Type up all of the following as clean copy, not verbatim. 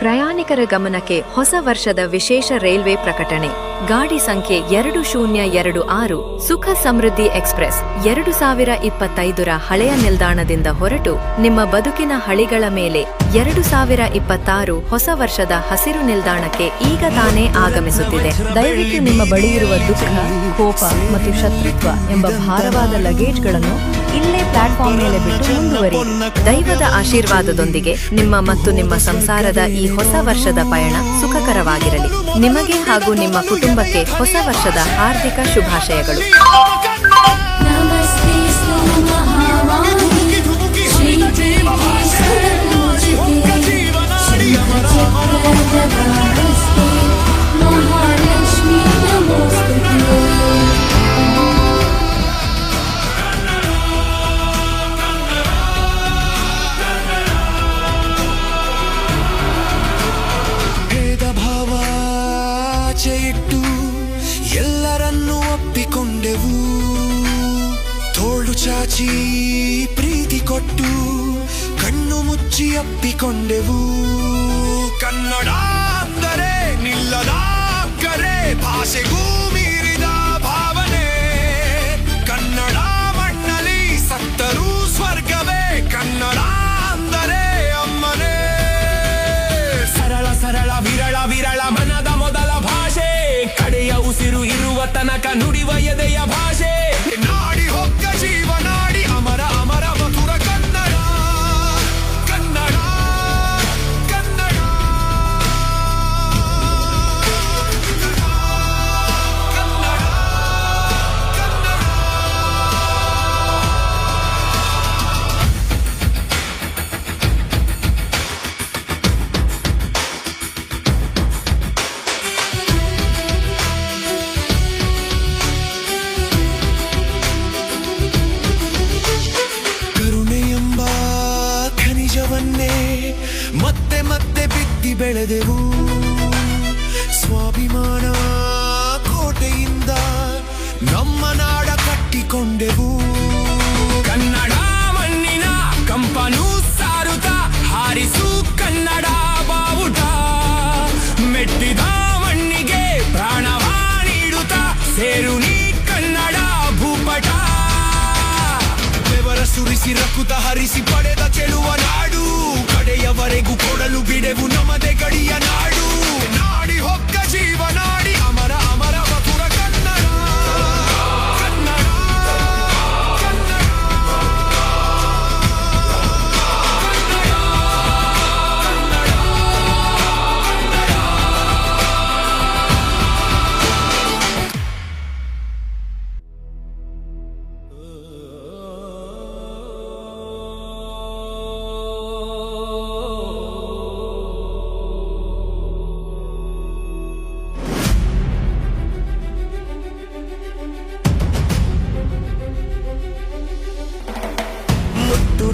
ಪ್ರಯಾಣಿಕರ ಗಮನಕ್ಕೆ ಹೊಸ ವರ್ಷದ ವಿಶೇಷ ರೈಲ್ವೆ ಪ್ರಕಟಣೆ. ಗಾಡಿ ಸಂಖ್ಯೆ 2026 ಸುಖ ಸಮೃದ್ಧಿ ಎಕ್ಸ್‌ಪ್ರೆಸ್ 2025ರ ಹಳೆಯ ನಿಲ್ದಾಣದಿಂದ ಹೊರಟು ನಿಮ್ಮ ಬದುಕಿನ ಹಳಿಗಳ ಮೇಲೆ 2026 ಹೊಸ ವರ್ಷದ ಹಸಿರು ನಿಲ್ದಾಣಕ್ಕೆ ಈಗ ತಾನೇ ಆಗಮಿಸುತ್ತಿದೆ. ದಯವಿಟ್ಟು ನಿಮ್ಮ ಬಳಿ ಇರುವ ದುಃಖ, ಕೋಪ ಮತ್ತು ಶತ್ರುತ್ವ ಎಂಬ ಭಾರವಾದ ಲಗೇಜ್ಗಳನ್ನು ಇಲ್ಲೇ ಪ್ಲಾಟ್ಫಾರ್ಮ್ ಮೇಲೆ ಬಿಟ್ಟು ಮುಂದುವರಿ. ದೈವದ ಆಶೀರ್ವಾದದೊಂದಿಗೆ ನಿಮ್ಮ ಮತ್ತು ನಿಮ್ಮ ಸಂಸಾರದ ಈ ಹೊಸ ವರ್ಷದ ಪಯಣ ಸುಖಕರವಾಗಿರಲಿ. ನಿಮಗೆ ಹಾಗೂ ನಿಮ್ಮ ಕುಟುಂಬಕ್ಕೆ ಹೊಸ ವರ್ಷದ ಹಾರ್ದಿಕ ಶುಭಾಶಯಗಳು. ಇಟ್ಟು ಎಲ್ಲರನ್ನೂ ಒಪ್ಪಿಕೊಂಡೆವು, ತೋಳು ಚಾಚಿ ಪ್ರೀತಿ ಕೊಟ್ಟು ಕಣ್ಣು ಮುಚ್ಚಿ ಅಪ್ಪಿಕೊಂಡೆವು. ಕನ್ನಡ ಅಂದರೆ ನಿಲ್ಲದ ಕರೆ, ಭಾಷೆಗೂ ಮೀರಿದ ಭಾವನೆ. ಕನ್ನಡ ಮಣ್ಣಲ್ಲಿ ಸತ್ತರೂ ಸ್ವರ್ಗವೇ, ಕನ್ನಡ ಅಂದರೆ ಅಮ್ಮನೇ. ಸರಳ ಸರಳ ವಿರಳ ವಿರಳ ಮನದ ಮೊದಲ ಭಾಷೆ, ಕಡೆಯ ಉಸಿರು ಇರುವ ತನಕ ನುಡಿವ ಎದೆಯ ಭಾಷೆ. ನಾಡಿ ಹೊಕ್ಕ ಜೀವನಾಡಿ ಅಮರ ಅಮರ ಮಧುರ ಕನ್ನಡ, ಕನ್ನಡ ಕನ್ನಡ. ಮತ್ತೆ ಮತ್ತೆ ಬಿತ್ತಿ ಬೆಳೆದೆವು, ಸ್ವಾಭಿಮಾನ ಕೋಟೆಯಿಂದ ನಮ್ಮ ನಾಡ ಕಟ್ಟಿಕೊಂಡೆವು. ಕನ್ನಡ ಮಣ್ಣಿನ ಕಂಪನು ಸಾರುತ್ತ ಹಾರಿಸು ಕನ್ನಡ ಬಾವುಟ, ಮೆಟ್ಟಿದ ಮಣ್ಣಿಗೆ ಪ್ರಾಣವ ನೀಡುತ್ತ ಸೇರು ನೀ ಕನ್ನಡ ಭೂಪಟ. ಬೆವರ ಸುರಿಸಿ ರಕುತ ಹರಿಸಿ ಪಡೆದ ಚೆಲುವ ನಾಡು, ಕಡೆಯವರೆಗೂ ಕೊಡಲು ಬಿಡೆವು ನಮ್ಮದೇ ಗಡಿಯ ನಾಡು. ನಾಡಿ ಹೊಕ್ಕ ಜೀವನಾಡಿ ಅಮರ ಅಮರ ಮಧುರ ಕನ್ನಡ, ಕನ್ನಡ ಕನ್ನಡ.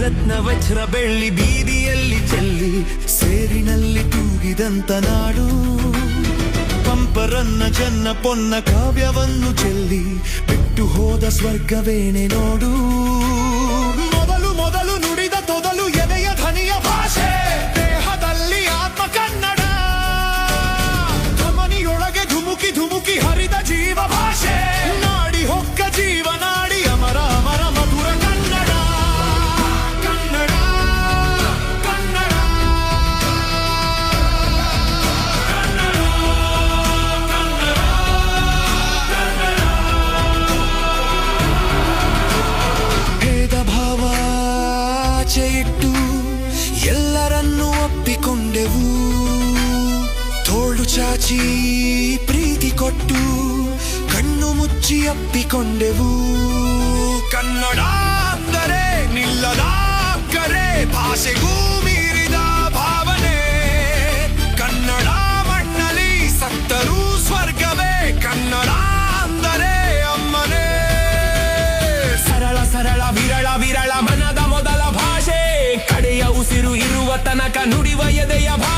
ರತ್ನ ವಜ್ರ ಬೆಳ್ಳಿ ಬೀದಿಯಲ್ಲಿ ಚೆಲ್ಲಿ ಸೇರಿನಲ್ಲಿ ತೂಗಿದಂತ ನಾಡು. ಪಂಪರನ್ನ ಜನ್ನ ಪೊನ್ನ ಕಾವ್ಯವನ್ನು ಚೆಲ್ಲಿ ಬಿಟ್ಟು ಹೋದ ಸ್ವರ್ಗವೇನೆ ನೋಡು. ಮೊದಲು ಮೊದಲು ನುಡಿದ ತೊದಲು ಎದೆಯ ಧ್ವನಿಯ ಭಾಷೆ, ದೇಹದಲ್ಲಿ ಆತ್ಮ ಕನ್ನಡ. ಧಮನಿಯೊಳಗೆ ಧುಮುಕಿ ಧುಮುಕಿ ಹರಿದ ಜೀವ ಭಾಷೆ, ನಾಡಿ ಹೊಕ್ಕ ಜೀವನಾಡಿ ಅಮರ ಅಮರ ಮಧುರ ಕನ್ನಡ. ಇಟ್ಟು ಎಲ್ಲರನ್ನೂ ಒಪ್ಪಿಕೊಂಡೆವು, ತೋಳು ಚಾಚಿ ಪ್ರೀತಿ ಕೊಟ್ಟು ಕಣ್ಣು ಮುಚ್ಚಿ ಅಪ್ಪಿಕೊಂಡೆವು. ಕನ್ನಡ ಅಂದರೆ ನಿಲ್ಲದ ಕರೆ, ಭಾಷೆಗೂ ಮೀರಿದ ಭಾವನೆ. ಕನ್ನಡ ಮಣ್ಣಲ್ಲಿ ಸತ್ತರೂ ಸ್ವರ್ಗವೇ, ಕನ್ನಡ ಅಂದರೆ ಅಮ್ಮನೇ. ಸರಳ ಸರಳ ವಿರಳ ವಿರಳ ಮನದ ಮೊದಲ ಭಾಷೆ, ಕಡೆಯ ಉಸಿರು ಇರುವ ತನಕ ನುಡಿವ ಎದೆಯ ಭಾಷೆ.